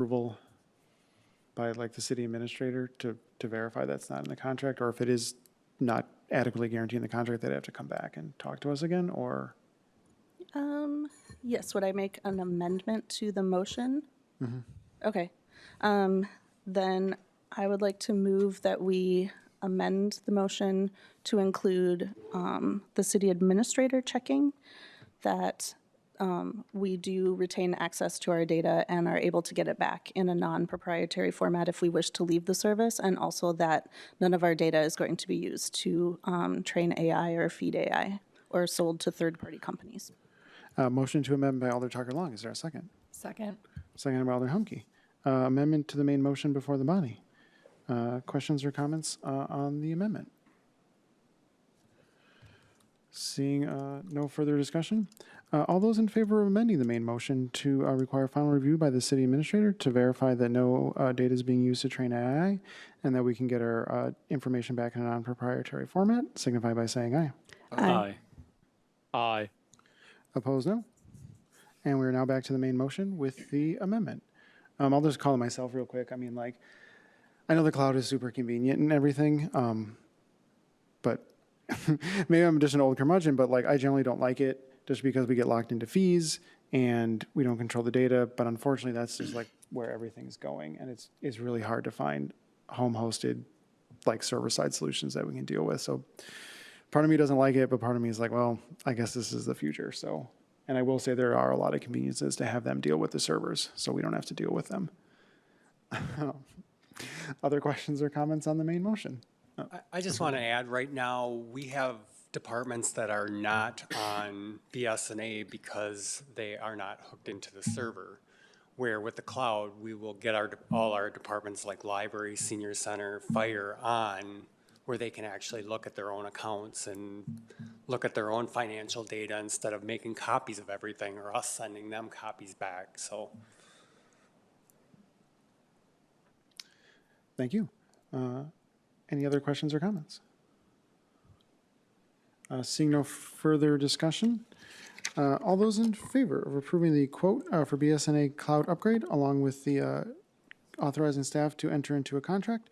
approval by like the city administrator to verify that's not in the contract, or if it is not adequately guaranteed in the contract, they'd have to come back and talk to us again, or? Yes, would I make an amendment to the motion? Okay. Then I would like to move that we amend the motion to include the city administrator checking that we do retain access to our data and are able to get it back in a non-proprietary format if we wish to leave the service, and also that none of our data is going to be used to train AI or feed AI or sold to third-party companies. Motion to amend by Alder Tucker Long. Is there a second? Second. Second by Alder Humke. Amendment to the main motion before the body. Questions or comments on the amendment? Seeing no further discussion, all those in favor of amending the main motion to require final review by the city administrator to verify that no data is being used to train AI and that we can get our information back in a non-proprietary format, signify by saying aye. Aye. Aye. Opposed, no. And we're now back to the main motion with the amendment. I'll just call it myself real quick. I mean, like, I know the cloud is super convenient and everything, but maybe I'm just an old curmudgeon, but like, I generally don't like it just because we get locked into fees and we don't control the data. But unfortunately, that's just like where everything's going. And it's really hard to find home hosted, like server-side solutions that we can deal with. So part of me doesn't like it, but part of me is like, well, I guess this is the future. So, and I will say there are a lot of conveniences to have them deal with the servers, so we don't have to deal with them. Other questions or comments on the main motion? I just want to add, right now, we have departments that are not on BSNA because they are not hooked into the server. Where with the cloud, we will get all our departments like library, senior center, fire on, where they can actually look at their own accounts and look at their own financial data instead of making copies of everything or us sending them copies back. So Thank you. Any other questions or comments? Seeing no further discussion, all those in favor of approving the quote for BSNA cloud upgrade, along with the authorizing staff to enter into a contract,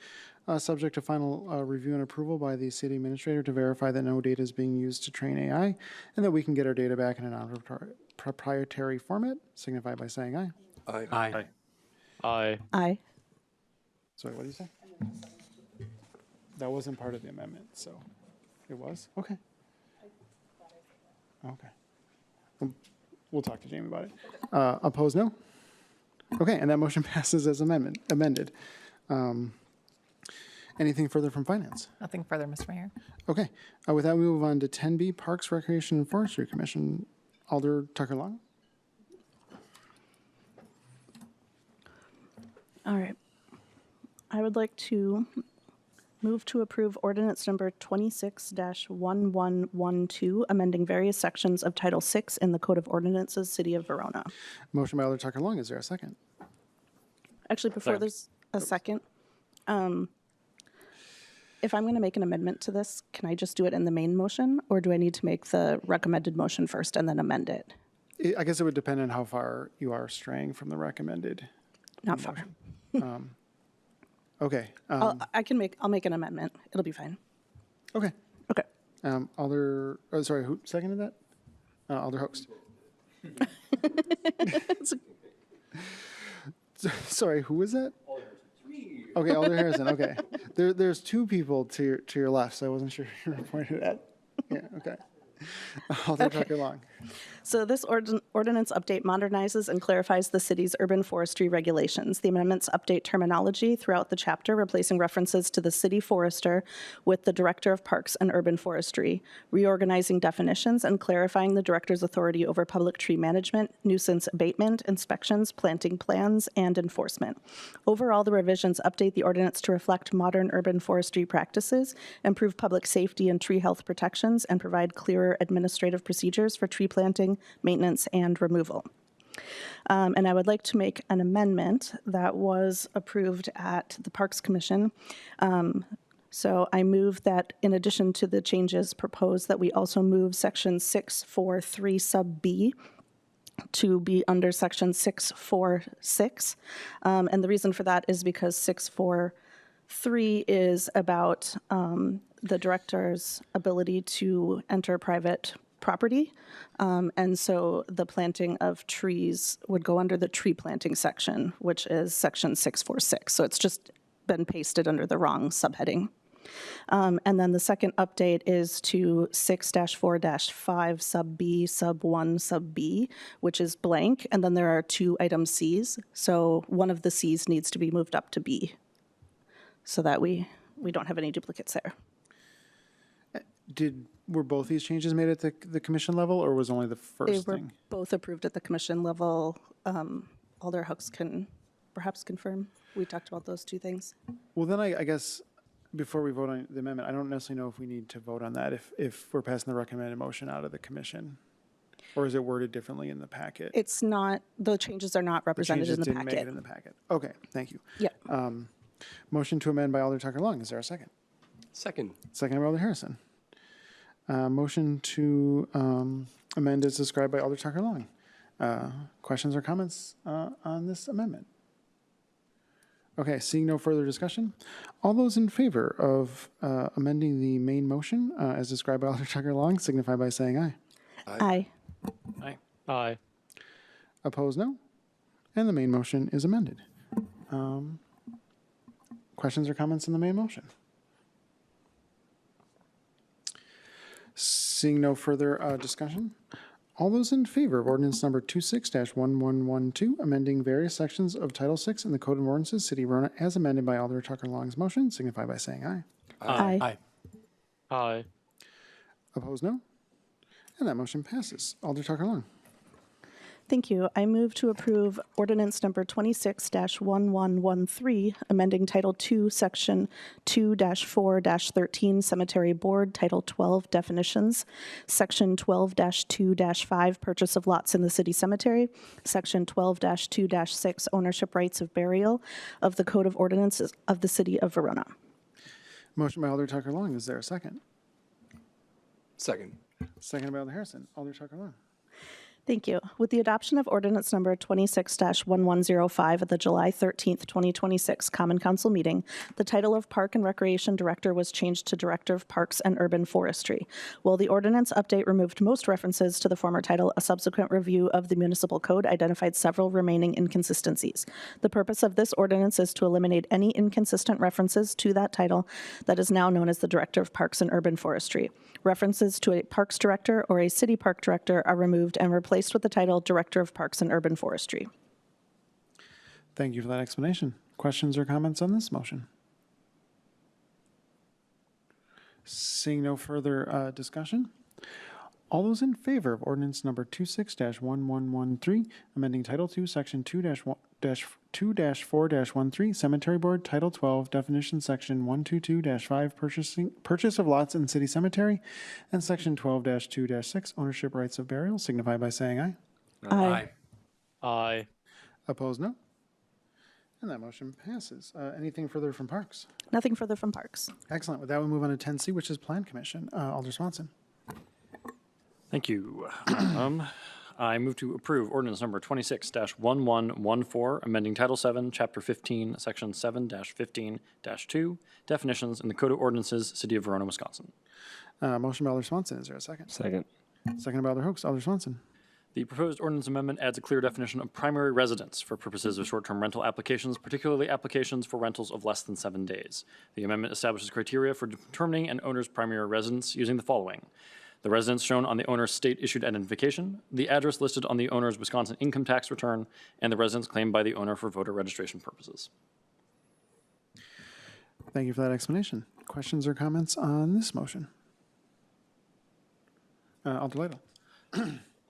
subject to final review and approval by the city administrator to verify that no data is being used to train AI, and that we can get our data back in a non-proprietary format, signify by saying aye. aye. Aye. Aye. Sorry, what did you say? That wasn't part of the amendment, so it was? Okay. Okay. We'll talk to Jamie about it. Opposed, no? Okay, and that motion passes as amended. Anything further from finance? Nothing further, Mr. Mayor. Okay, with that, we move on to 10B, Parks, Recreation, and Forestry Commission. Alder Tucker Long. All right. I would like to move to approve ordinance number 26-1112, amending various sections of Title VI in the Code of Ordinances, City of Verona. Motion by Alder Tucker Long. Is there a second? Actually, before Second. there's a second, if I'm going to make an amendment to this, can I just do it in the main motion, or do I need to make the recommended motion first and then amend it? I guess it would depend on how far you are straying from the recommended. Not far. Okay. I'll make an amendment. It'll be fine. Okay. Okay. Alder, oh, sorry, who seconded that? Alder Host. Sorry, who was that? Okay, Alder Harrison. Okay, there's two people to your left, so I wasn't sure who you were pointed at. Yeah. Okay. Alder Tucker Long. So this ordinance update modernizes and clarifies the city's urban forestry regulations. The amendments update terminology throughout the chapter, replacing references to the city forester with the director of parks and urban forestry, reorganizing definitions and clarifying the director's authority over public tree management, nuisance abatement, inspections, planting plans, and enforcement. Overall, the revisions update the ordinance to reflect modern urban forestry practices, improve public safety and tree health protections, and provide clearer administrative procedures for tree planting, maintenance, and removal. And I would like to make an amendment that was approved at the Parks Commission. So I move that in addition to the changes proposed, that we also move section 643 sub B to be under section 646. And the reason for that is because 643 is about the director's ability to enter private property. And so the planting of trees would go under the tree planting section, which is section 646. So it's just been pasted under the wrong subheading. And then the second update is to 6-4-5 sub B, sub 1, sub B, which is blank. And then there are 2 item Cs. So one of the Cs needs to be moved up to B so that we don't have any duplicates there. Were both these changes made at the commission level, or was only the They first were thing? both approved at the commission level. Alder Hooks can perhaps confirm. We talked about those 2 things. Well, then I guess before we vote on the amendment, I don't necessarily know if we need to vote on that if we're passing the recommended motion out of the commission. Or is it worded differently in the packet? It's not, the changes are not The represented changes in the didn't make it packet. in the packet. Okay, thank you. Yep. Motion to amend by Alder Tucker Long. Is there a second? Second. Second by Alder Harrison. Motion to amend is described by Alder Tucker Long. Questions or comments on this amendment? Okay, seeing no further discussion, all those in favor of amending the main motion as described by Alder Tucker Long signify by saying aye. Aye. Aye. Aye. Opposed, no. And the main motion is amended. Questions or comments on the main motion? Seeing no further discussion, all those in favor of ordinance number 26-1112, amending various sections of Title VI in the Code of Ordinances, City of Verona, as amended by Alder Tucker Long's motion, signify by saying aye. Aye. Aye. Aye. Opposed, no. And that motion passes. Alder Tucker Long. Thank you. I move to approve ordinance number 26-1113, amending Title II, Section 2-4-13 Cemetery Board, Title 12 Definitions, Section 12-2-5 Purchase of Lots in the City Cemetery, Section 12-2-6 Ownership Rights of Burial of the Code of Ordinances of the City of Verona. Motion by Alder Tucker Long. Is there a second? Second. Second by Alder Harrison. Alder Tucker Long. Thank you. With the adoption of ordinance number 26-1105 at the July 13th, 2026 Common Council meeting, the title of Park and Recreation Director was changed to Director of Parks and Urban Forestry. While the ordinance update removed most references to the former title, a subsequent review of the municipal code identified several remaining inconsistencies. The purpose of this ordinance is to eliminate any inconsistent references to that title that is now known as the Director of Parks and Urban Forestry. References to a Parks Director or a City Park Director are removed and replaced with the title Director of Parks and Urban Forestry. Thank you for that explanation. Questions or comments on this motion? Seeing no further discussion, all those in favor of ordinance number 26-1113, amending Title II, Section 2-4-13, Cemetery Board, Title 12, Definition, Section 122-5, Purchase of Lots in City Cemetery, and Section 12-2-6, Ownership Rights of Burial, signify by saying aye. Aye. Aye. Opposed, no. And that motion passes. Anything further from Parks? Nothing further from Parks. Excellent. With that, we move on to 10C, which is Plan Commission. Alder Swanson. Thank you. I move to approve ordinance number 26-1114, amending Title VII, Chapter 15, Section 7-15-2, definitions in the Code of Ordinances, City of Verona, Wisconsin. Motion by Alder Swanson. Is there a second? Second. Second by Alder Hoeks. Alder Swanson. The proposed ordinance amendment adds a clear definition of primary residence for purposes of short-term rental applications, particularly applications for rentals of less than 7 days. The amendment establishes criteria for determining an owner's primary residence using the following: the residence shown on the owner's state-issued identification, the address listed on the owner's Wisconsin income tax return, and the residence claimed by the owner for voter registration purposes. Thank you for that explanation. Questions or comments on this motion? Alder Lytle.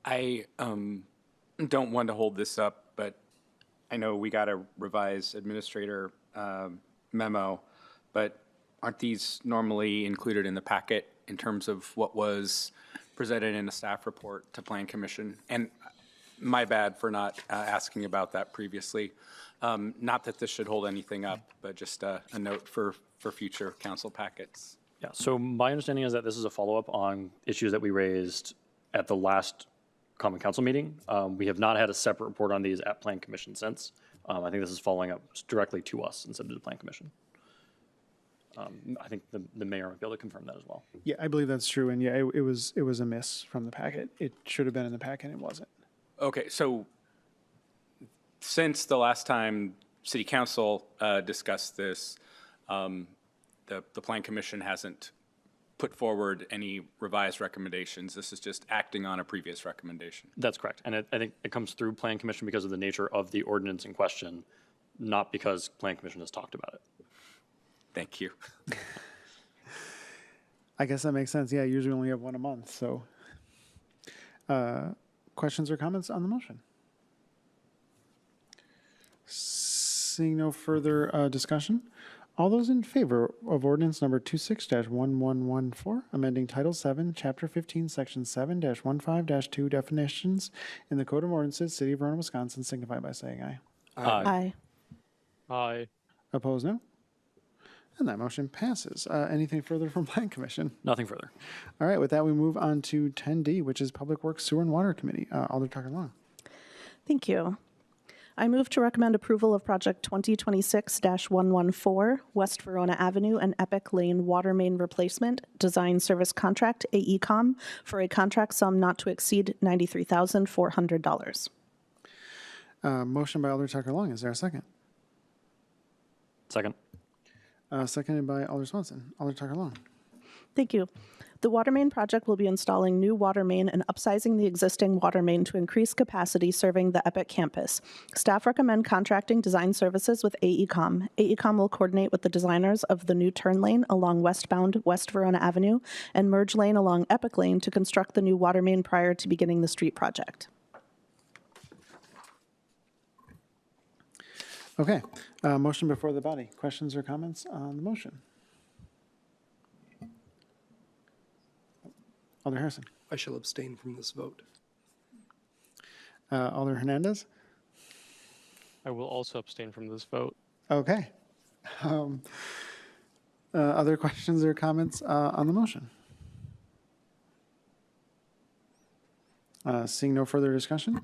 I don't want to hold this up, but I know we got a revised administrator memo, but aren't these normally included in the packet in terms of what was presented in a staff report to Plan Commission? And my bad for not asking about that previously. Not that this should hold anything up, but just a note for future council packets. Yeah, so my understanding is that this is a follow-up on issues that we raised at the last common council meeting. We have not had a separate report on these at Plan Commission since. I think this is following up directly to us instead of the Plan Commission. I think the mayor might be able to confirm that as well. Yeah, I believe that's true. And yeah, it was a miss from the packet. It should have been in the packet. It wasn't. Okay, so since the last time city council discussed this, the Plan Commission hasn't put forward any revised recommendations. This is just acting on a previous recommendation. That's correct. And I think it comes through Plan Commission because of the nature of the ordinance in question, not because Plan Commission has talked about it. Thank you. I guess that makes sense. Yeah, usually we only have one a month. So, questions or comments on the motion? Seeing no further discussion, all those in favor of ordinance number 26-1114, amending Title 7, Chapter 15, Section 7-15-2 definitions in the Code of Ordinances, City of Verona, Wisconsin, signify by saying aye. Aye. Aye. Opposed, no? And that motion passes. Anything further from Plan Commission? Nothing further. All right, with that, we move on to 10D, which is Public Works, Sewer, and Water Committee. Alder Tucker Long. Thank you. I move to recommend approval of Project 2026-114, West Verona Avenue and Epic Lane Water Main Replacement Design Service Contract, AECOM, for a contract sum not to exceed $93,400. Motion by Alder Tucker Long. Is there a second? Second. Seconded by Alder Swanson. Alder Tucker Long. Thank you. The water main project will be installing new water main and upsizing the existing water main to increase capacity serving the Epic campus. Staff recommend contracting design services with AECOM. AECOM will coordinate with the designers of the new turn lane along westbound West Verona Avenue and merge lane along Epic Lane to construct the new water main prior to beginning the street project. Okay. Motion before the body. Questions or comments on the motion? Alder Harrison. I shall abstain from this vote. Alder Hernandez. I will also abstain from this vote. Okay. Other questions or comments on the motion? Seeing no further discussion,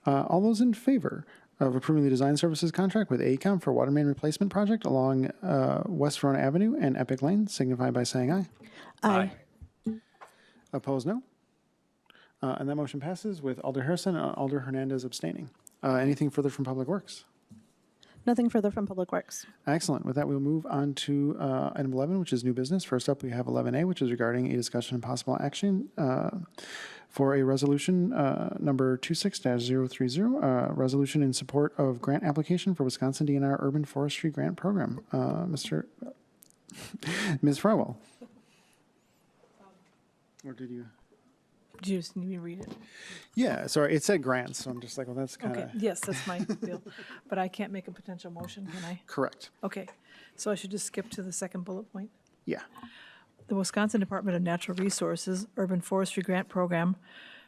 all those in favor of approving the design services contract with AECOM for water main replacement project along West Verona Avenue and Epic Lane signify by saying aye. Aye. Opposed, no. And that motion passes with Alder Harrison and Alder Hernandez abstaining. Anything further from Public Works? Nothing further from Public Works. Excellent. With that, we'll move on to item 11, which is new business. First up, we have 11A, which is regarding a discussion and possible action for a resolution number 26-030, resolution in support of grant application for Wisconsin DNR Urban Forestry Grant Program. Ms. Farwell. Or did you? Do you just need me to read it? Yeah, sorry, it said grants, so I'm just like, well, that's kind Okay, of yes, that's my deal. But I can't make a potential motion, can I? correct. Okay, so I should just skip to the second bullet point. Yeah. The Wisconsin Department of Natural Resources Urban Forestry Grant Program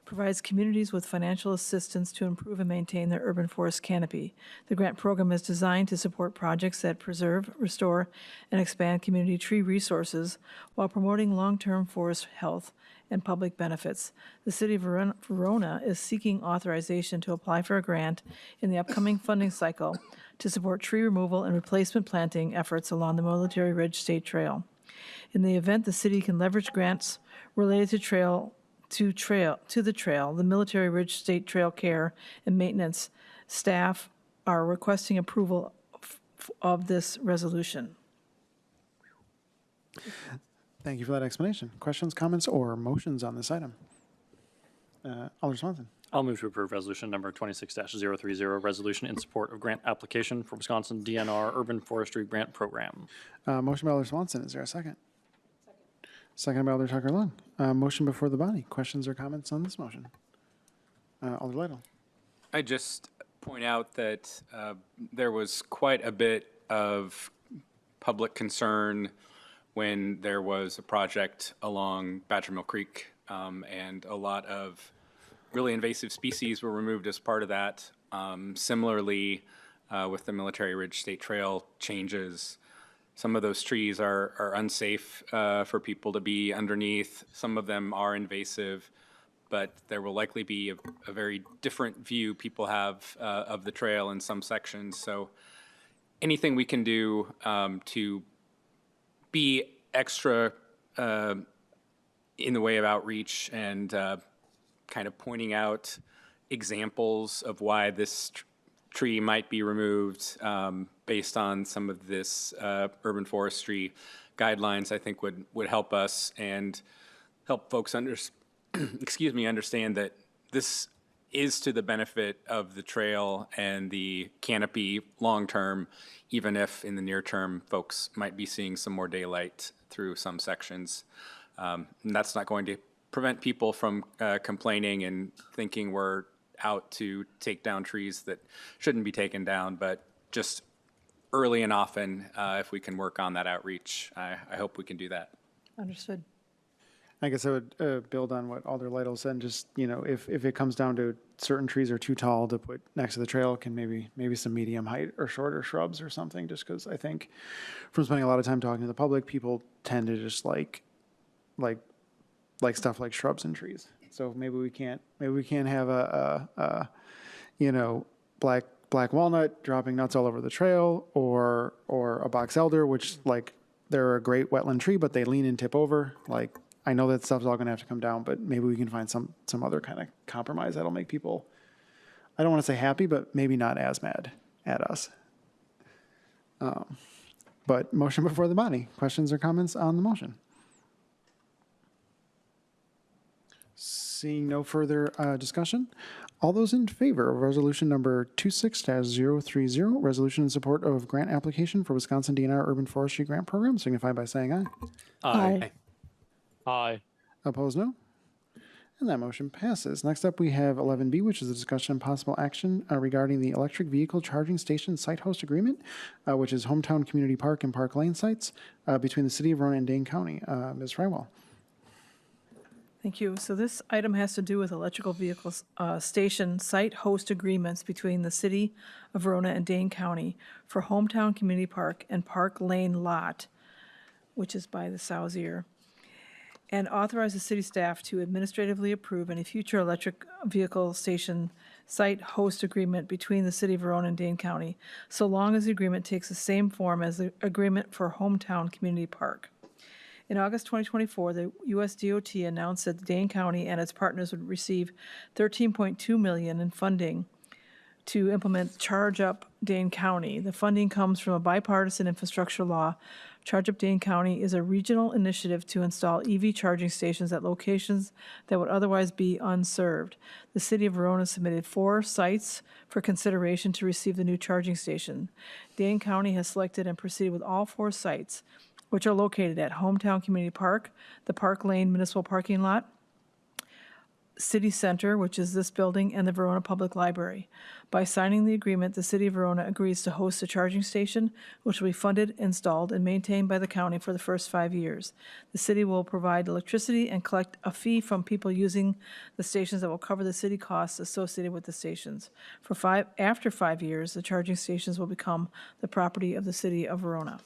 provides communities with financial assistance to improve and maintain their urban forest canopy. The grant program is designed to support projects that preserve, restore, and expand community tree resources while promoting long-term forest health and public benefits. The City of Verona is seeking authorization to apply for a grant in the upcoming funding cycle to support tree removal and replacement planting efforts along the Military Ridge State Trail. In the event the city can leverage grants related to the trail, the Military Ridge State Trail care and maintenance staff are requesting approval of this resolution. Thank you for that explanation. Questions, comments, or motions on this item? Alder Swanson. I'll move to approve resolution number 26-030, resolution in support of grant application for Wisconsin DNR Urban Forestry Grant Program. Motion by Alder Swanson. Is there a second? Second by Alder Tucker Long. Motion before the body. Questions or comments on this motion? Alder Lytle. I just point out that there was quite a bit of public concern when there was a project along Badger Mill Creek, and a lot of really invasive species were removed as part of that. Similarly, with the Military Ridge State Trail changes, some of those trees are unsafe for people to be underneath. Some of them are invasive. but there will likely be a very different view people have of the trail in some sections. So anything we can do to be extra in the way of outreach and kind of pointing out examples of why this tree might be removed based on some of this urban forestry guidelines, I think would help us and help folks understand that this is to the benefit of the trail and the canopy long-term, even if in the near term, folks might be seeing some more daylight through some sections. And that's not going to prevent people from complaining and thinking we're out to take down trees that shouldn't be taken down, but just early and often, if we can work on that outreach, I hope we can do that. Understood. I guess I would build on what Alder Lytle said, just, if it comes down to certain trees are too tall to put next to the trail, can maybe some medium height or shorter shrubs or something, just because I think from spending a lot of time talking to the public, people tend to just like stuff like shrubs and trees. So maybe we can't have a black walnut dropping nuts all over the trail, or a box elder, which they're a great wetland tree, but they lean and tip over. I know that stuff's all going to have to come down, but maybe we can find some other kind of compromise that'll make people, I don't want to say happy, but maybe not as mad at us. But motion before the body. Questions or comments on the motion? Seeing no further discussion, all those in favor of resolution number 26-030, resolution in support of grant application for Wisconsin DNR Urban Forestry Grant Program, signify by saying aye. Aye. Aye. Opposed, no. And that motion passes. Next up, we have 11B, which is a discussion and possible action regarding the electric vehicle charging station site host agreement, which is Hometown Community Park and Park Lane sites between the city of Verona and Dane County. Ms. Frywell. Thank you. So this item has to do with electrical vehicles station site host agreements between the city of Verona and Dane County for Hometown Community Park and Park Lane Lot, which is by the Sauzier, and authorize the city staff to administratively approve any future electric vehicle station site host agreement between the city of Verona and Dane County, so long as the agreement takes the same form as the agreement for Hometown Community Park. In August 2024, the U.S. DOT announced that Dane County and its partners would receive $13.2 million in funding to implement Charge Up Dane County. The funding comes from a bipartisan infrastructure law. Charge Up Dane County is a regional initiative to install EV charging stations at locations that would otherwise be unserved. The city of Verona submitted 4 sites for consideration to receive the new charging station. Dane County has selected and proceeded with all 4 sites, which are located at Hometown Community Park, the Park Lane Municipal Parking Lot, City Center, which is this building, and the Verona Public Library. By signing the agreement, the city of Verona agrees to host a charging station, which will be funded, installed, and maintained by the county for the first 5 years. The city will provide electricity and collect a fee from people using the stations that will cover the city costs associated with the stations. After 5 years, the charging stations will become the property of the city of Verona.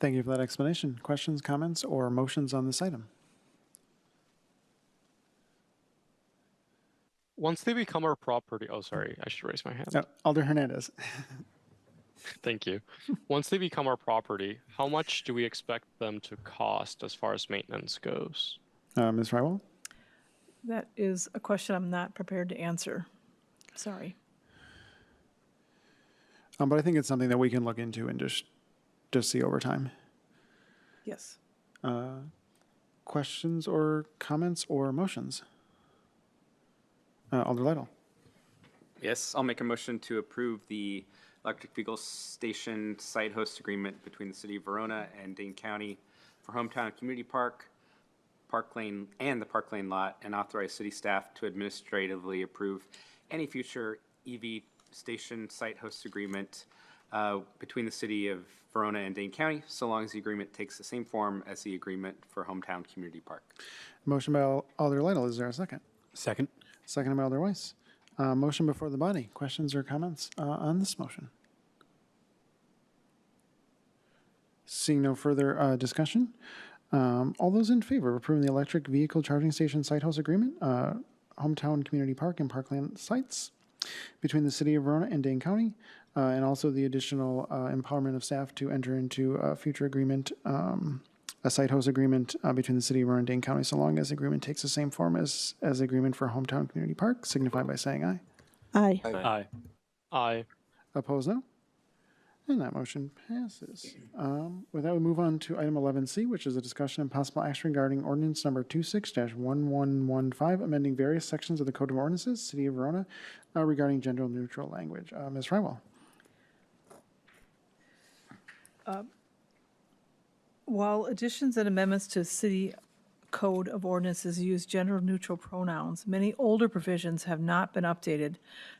Thank you for that explanation. Questions, comments, or motions on this item? Once they become our property, oh, sorry, I should raise my hand. No, Alder Hernandez. Thank you. Once they become our property, how much do we expect them to cost as far as maintenance goes? Ms. Frywell? That is a question I'm not prepared to answer. Sorry. But I think it's something that we can look into and just see over time. Yes. Questions or comments or motions? Alder Lytle. Yes, I'll make a motion to approve the electric vehicle station site host agreement between the city of Verona and Dane County for Hometown Community Park, Park Lane, and the Park Lane lot, and authorize city staff to administratively approve any future EV station site host agreement between the city of Verona and Dane County, so long as the agreement takes the same form as the agreement for Hometown Community Park. Motion by Alder Lytle. Is there a second? Second. Second by Alder Weiss. Motion before the body. Questions or comments on this motion? Seeing no further discussion, all those in favor of approving the electric vehicle charging station site host agreement Hometown Community Park and Parkland sites between the City of Verona and Dane County, and also the additional empowerment of staff to enter into a future agreement, a site host agreement between the City of Verona and Dane County, so long as the agreement takes the same form as the agreement for Hometown Community Park, signify by saying aye. Aye. Aye. Aye. Opposed, no? And that motion passes. With that, we move on to item 11C, which is a discussion and possible action regarding ordinance number 26-1115, amending various sections of the Code of Ordinances, City of Verona, regarding gender-neutral language. Ms. Rywell. While additions and amendments to City Code of Ordinances use gender-neutral pronouns, many older provisions have not been updated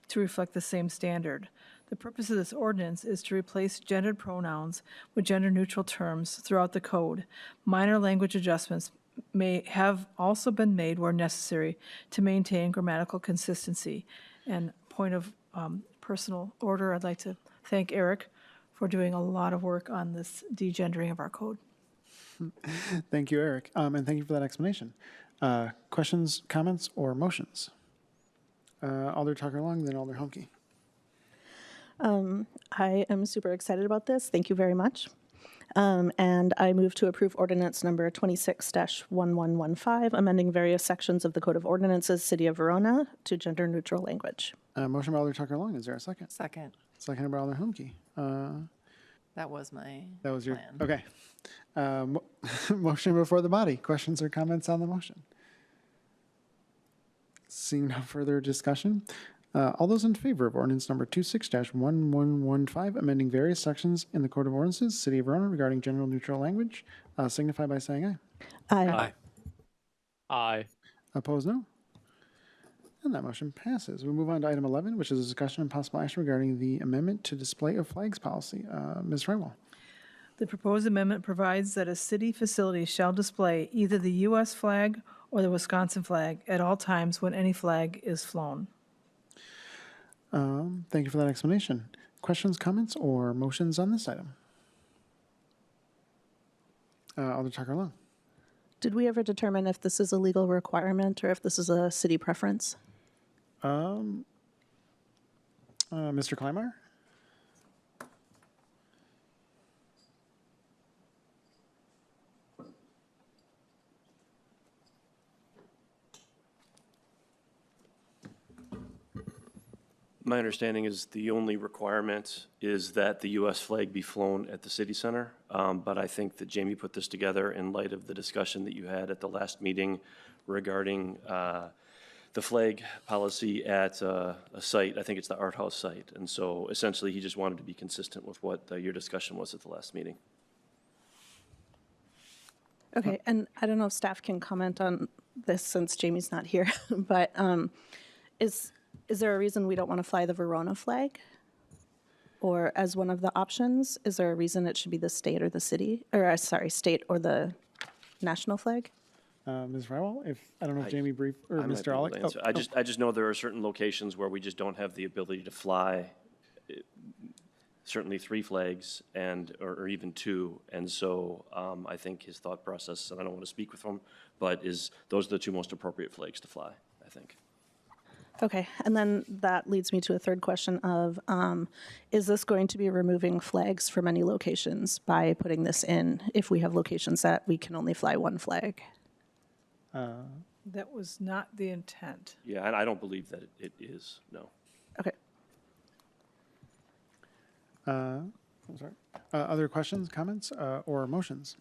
to reflect the same standard. The purpose of this ordinance is to replace gendered pronouns with gender-neutral terms throughout the code. Minor language adjustments may have also been made where necessary to maintain grammatical consistency. And point of personal order, I'd like to thank Eric for doing a lot of work on this degendering of our code. Thank you, Eric, and thank you for that explanation. Questions, comments, or motions? Alder Tucker-Long, then Alder Humke. I am super excited about this. Thank you very much. And I move to approve ordinance number 26-1115, amending various sections of the Code of Ordinances, City of Verona, to gender-neutral language. Motion by Alder Tucker-Long. Is there a second? Second. Seconded by Alder Humke. That was my That was your, plan. okay. Motion before the body. Questions or comments on the motion? Seeing no further discussion, all those in favor of ordinance number 26-1115, amending various sections in the Code of Ordinances, City of Verona regarding general neutral language, signify by saying aye. Aye. Aye. Opposed, no? And that motion passes. We'll move on to item 11, which is a discussion and possible action regarding the amendment to display of flags policy. Ms. Rywell. The proposed amendment provides that a city facility shall display either the U.S. flag or the Wisconsin flag at all times when any flag is flown. Thank you for that explanation. Questions, comments, or motions on this item? Alder Tucker-Long. Did we ever determine if this is a legal requirement or if this is a city preference? Mr. Kleinmeyer? My understanding is the only requirement is that the U.S. flag be flown at the city center. But I think that Jamie put this together in light of the discussion that you had at the last meeting regarding the flag policy at a site. I think it's the Art House site. And so essentially, he just wanted to be consistent with what your discussion was at the last meeting. Okay, and I don't know if staff can comment on this since Jamie's not here, but is there a reason we don't want to fly the Verona flag? Or as one of the options, is there a reason it should be the state or the city, or state or the national flag? Ms. Rowell, I don't know if Jamie brief, or I might Mr. be able Alec. to answer. I just know there are certain locations where we just don't have the ability to fly, certainly 3 flags or even 2. And so I think his thought process, and I don't want to speak with him, but those are the 2 most appropriate flags to fly, I think. Okay, and then that leads me to a third question of, is this going to be removing flags from any locations by putting this in if we have locations that we can only fly 1 flag? That was not the intent. Yeah, and I don't believe that it is, no. Okay. I'm sorry. Other questions, comments, or motions?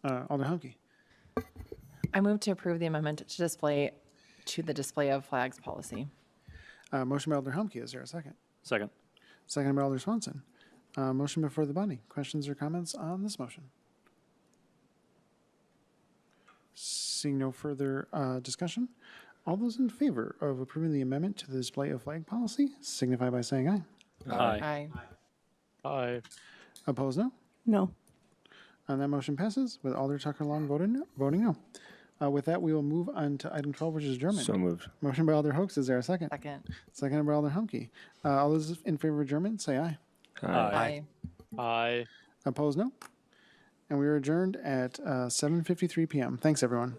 Alder Humke. I move to approve the amendment to the display of flags policy. Motion by Alder Humke. Is there a second? Second. Second by Alder Swanson. Motion before the body. Questions or comments on this motion? Seeing no further discussion, all those in favor of approving the amendment to the display of flag policy signify by saying aye. Aye. Aye. Opposed, no? No. And that motion passes with Alder Tucker-Long voting no. With that, we will move on to item 12, which is adjournment. So moved. Motion by Alder Hoeks. Is there a second? Second. Second by Alder Humke. All those in favor of adjournment, say aye. Aye. Aye. Opposed, no? And we are adjourned at 7:53 p.m. Thanks, everyone.